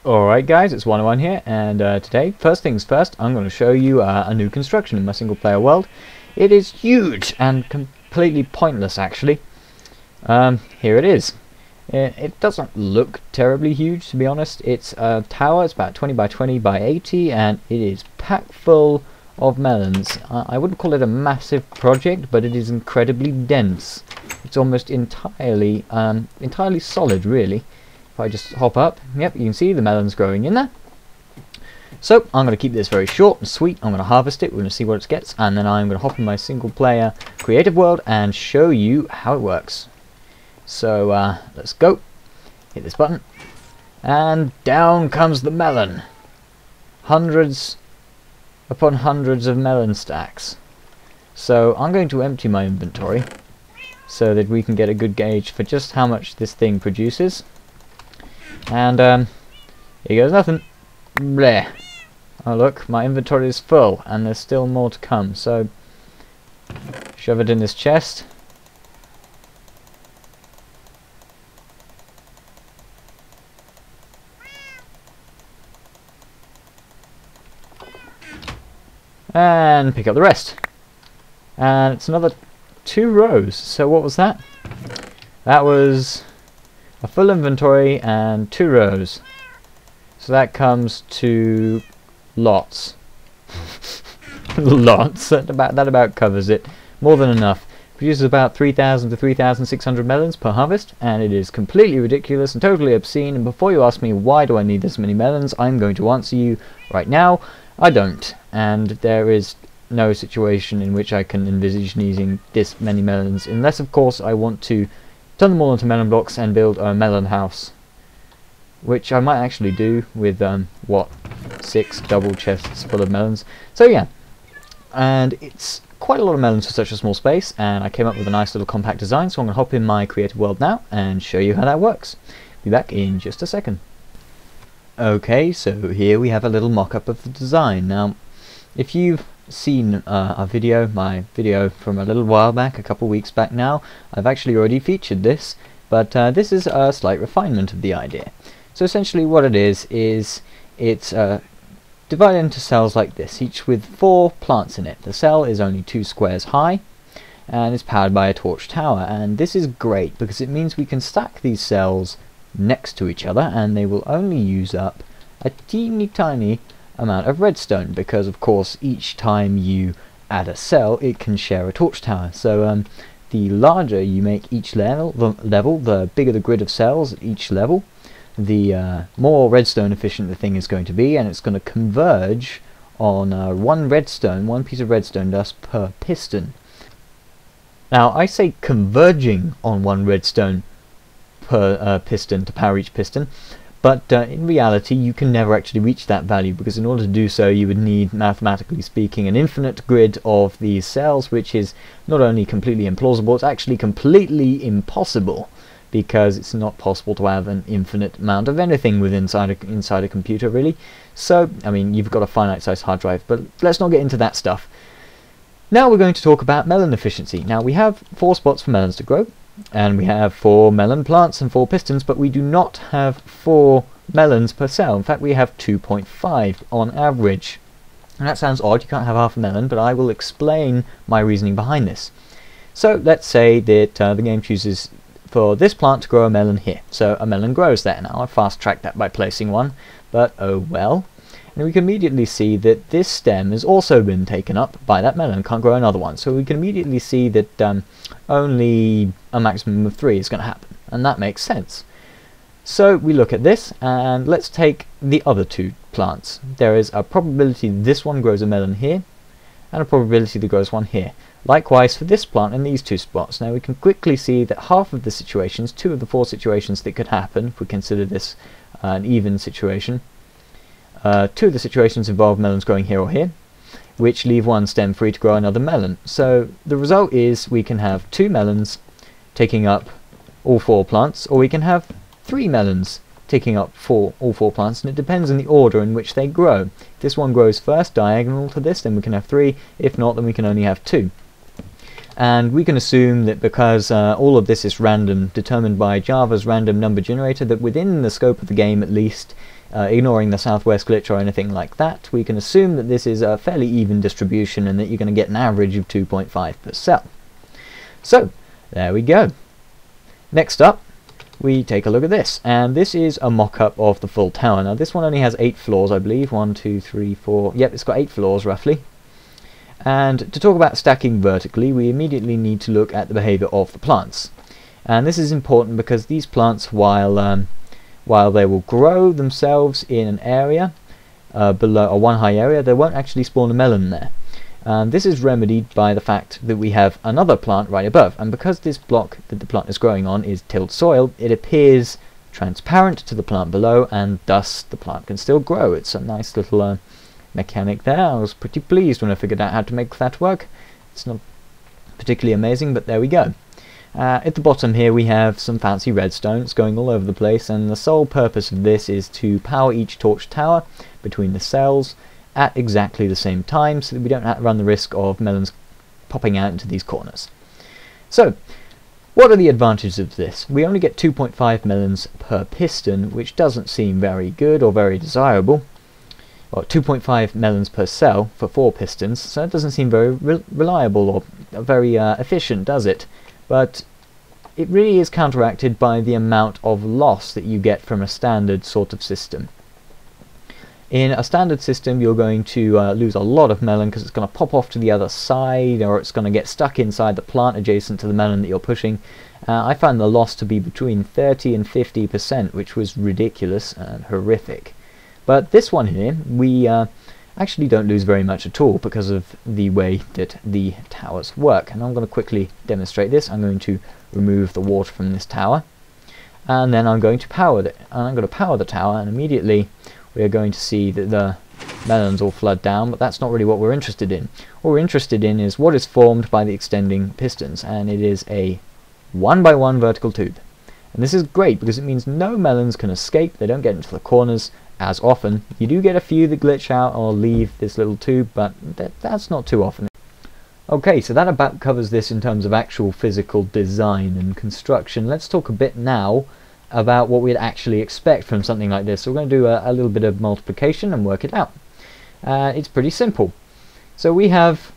Alright guys, it's 101 here, and today, first things first, I'm going to show you a new construction in my single player world. It is huge and completely pointless actually. Here it is. It doesn't look terribly huge, to be honest. It's a tower, it's about 20 by 20 by 80, and it is packed full of melons. I wouldn't call it a massive project, but it is incredibly dense. It's almost entirely solid, really. If I just hop up, yep, you can see the melons growing in there. So I'm going to keep this very short and sweet. I'm going to harvest it, we're going to see what it gets, and then I'm going to hop in my single player creative world and show you how it works. So let's go. Hit this button, and down comes the melon. Hundreds upon hundreds of melon stacks. So I'm going to empty my inventory so that we can get a good gauge for just how much this thing produces. And here goes nothing. Bleh. Oh look, my inventory is full and there's still more to come, so shove it in this chest. And pick up the rest. And it's another 2 rows. So what was that? That was a full inventory and 2 rows. So that comes to lots. Lots. That about covers it. More than enough. Produces about 3,000 to 3,600 melons per harvest, and it is completely ridiculous and totally obscene. And before you ask me why do I need this many melons, I'm going to answer you right now. I don't, and there is no situation in which I can envisage needing this many melons, unless of course I want to turn them all into melon blocks and build a melon house, which I might actually do with what, 6 double chests full of melons. So yeah, and it's quite a lot of melons for such a small space, and I came up with a nice little compact design, so I'm going to hop in my creative world now and show you how that works. Be back in just a second. Okay, so here we have a little mock-up of the design. Now, if you've seen my video from a little while back, a couple weeks back now, I've actually already featured this, but this is a slight refinement of the idea. So essentially what it is it's divided into cells like this, each with 4 plants in it. The cell is only 2 squares high, and is powered by a torch tower, and this is great because it means we can stack these cells next to each other, and they will only use up a teeny tiny amount of redstone, because of course each time you add a cell it can share a torch tower. So the larger you make each level, the bigger the grid of cells at each level, the more redstone efficient the thing is going to be, and it's going to converge on one piece of redstone dust per piston. Now I say converging on 1 redstone per piston to power each piston, but in reality you can never actually reach that value, because in order to do so you would need, mathematically speaking, an infinite grid of these cells, which is not only completely implausible, it's actually completely impossible, because it's not possible to have an infinite amount of anything within inside a computer, really. So I mean, you've got a finite size hard drive, but let's not get into that stuff. Now we're going to talk about melon efficiency. Now we have 4 spots for melons to grow, and we have 4 melon plants and 4 pistons, but we do not have 4 melons per cell. In fact, we have 2.5 on average. And that sounds odd, you can't have half a melon, but I will explain my reasoning behind this. So let's say that the game chooses for this plant to grow a melon here. So a melon grows there. Now I fast-tracked that by placing one, but oh well. And we can immediately see that this stem has also been taken up by that melon, can't grow another one. So we can immediately see that only a maximum of 3 is going to happen, and that makes sense. So we look at this, and let's take the other 2 plants. There is a probability this one grows a melon here, and a probability that grows one here. Likewise for this plant in these 2 spots. Now we can quickly see that half of the situations, 2 of the 4 situations that could happen, if we consider this an even situation, 2 of the situations involve melons growing here or here, which leave one stem free to grow another melon. So the result is we can have 2 melons taking up all 4 plants, or we can have 3 melons taking up all 4 plants, and it depends on the order in which they grow. If this one grows first, diagonal to this, then we can have 3. If not, then we can only have 2. And we can assume that because all of this is random, determined by Java's random number generator, that within the scope of the game at least, ignoring the southwest glitch or anything like that, we can assume that this is a fairly even distribution and that you're going to get an average of 2.5 per cell. So, there we go. Next up, we take a look at this, and this is a mock-up of the full tower. Now this one only has 8 floors, I believe. 1, 2, 3, 4... Yep, it's got 8 floors roughly. And to talk about stacking vertically, we immediately need to look at the behavior of the plants. And this is important because these plants, while they will grow themselves in an area below, or one high area, they won't actually spawn a melon there. This is remedied by the fact that we have another plant right above, and because this block that the plant is growing on is tilled soil, it appears transparent to the plant below, and thus the plant can still grow. It's a nice little mechanic there. I was pretty pleased when I figured out how to make that work. It's not particularly amazing, but there we go. At the bottom here we have some fancy redstones going all over the place, and the sole purpose of this is to power each torch tower between the cells at exactly the same time, so that we don't have to run the risk of melons popping out into these corners. So, what are the advantages of this? We only get 2.5 melons per piston, which doesn't seem very good or very desirable. Well, 2.5 melons per cell for 4 pistons, so it doesn't seem very reliable or very efficient, does it? But it really is counteracted by the amount of loss that you get from a standard sort of system. In a standard system, you're going to lose a lot of melon because it's going to pop off to the other side, or it's going to get stuck inside the plant adjacent to the melon that you're pushing. I found the loss to be between 30 and 50%, which was ridiculous and horrific. But this one here, we actually don't lose very much at all because of the way that the towers work. And I'm going to quickly demonstrate this. I'm going to remove the water from this tower, and then I'm going to power it. And I'm going to power the tower, and immediately we are going to see that the melons all flood down, but that's not really what we're interested in. What we're interested in is what is formed by the extending pistons, and it is a 1x1 vertical tube. And this is great because it means no melons can escape, they don't get into the corners as often. You do get a few that glitch out or leave this little tube, but that's not too often. Okay, so that about covers this in terms of actual physical design and construction. Let's talk a bit now about what we'd actually expect from something like this. So we're going to do a little bit of multiplication and work it out. It's pretty simple. So we have,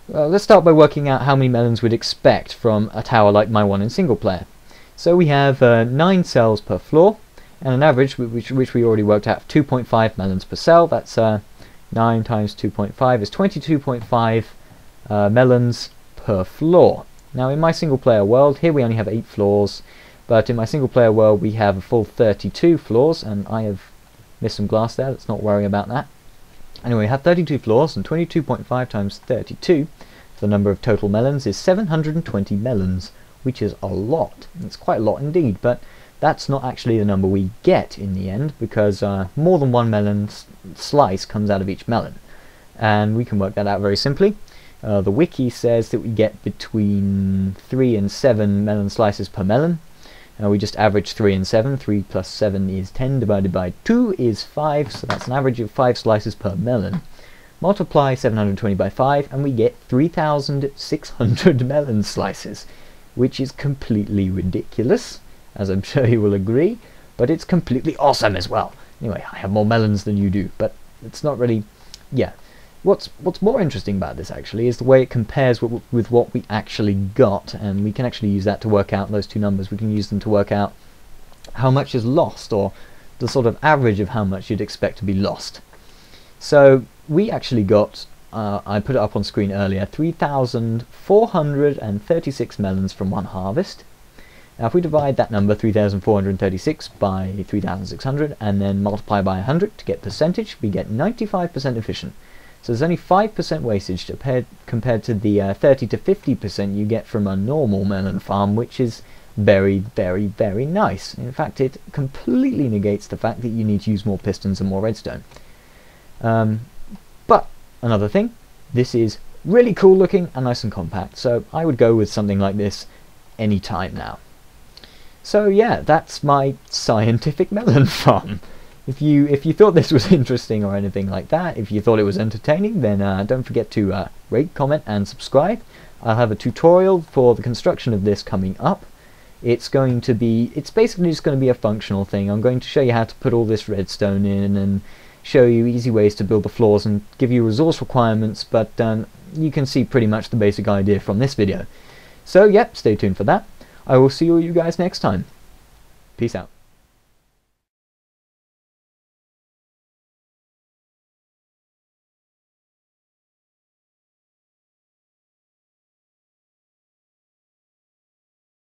let's start by working out how many melons we'd expect from a tower like my one in single player. So we have 9 cells per floor, and an average, which we already worked out, 2.5 melons per cell. That's 9 times 2.5 is 22.5 melons per floor. Now in my single player world, here we only have 8 floors, but in my single player world we have a full 32 floors, and I have missed some glass there, let's not worry about that. Anyway, we have 32 floors, and 22.5 times 32, the number of total melons, is 720 melons, which is a lot. It's quite a lot indeed, but that's not actually the number we get in the end, because more than one melon slice comes out of each melon. And we can work that out very simply. The wiki says that we get between 3 and 7 melon slices per melon. We just average 3 and 7. 3 plus 7 is 10, divided by 2 is 5, so that's an average of 5 slices per melon. Multiply 720 by 5 and we get 3,600 melon slices, which is completely ridiculous, as I'm sure you will agree, but it's completely awesome as well. Anyway, I have more melons than you do, but it's not really... yeah. What's more interesting about this actually is the way it compares with what we actually got, and we can actually use that to work out those two numbers. We can use them to work out how much is lost, or the sort of average of how much you'd expect to be lost. So we actually got, I put it up on screen earlier, 3,436 melons from one harvest. Now if we divide that number, 3,436, by 3,600 and then multiply by 100 to get percentage, we get 95% efficient. So there's only 5% wastage compared to the 30 to 50% you get from a normal melon farm, which is very, very, very nice. In fact, it completely negates the fact that you need to use more pistons and more redstone. But another thing, this is really cool looking and nice and compact, so I would go with something like this any time now. So yeah, that's my scientific melon farm. If you thought this was interesting or anything like that, if you thought it was entertaining, then don't forget to rate, comment and subscribe. I'll have a tutorial for the construction of this coming up. It's basically just going to be a functional thing. I'm going to show you how to put all this redstone in and show you easy ways to build the floors and give you resource requirements, but you can see pretty much the basic idea from this video. So yep, stay tuned for that. I will see you guys next time. Peace out.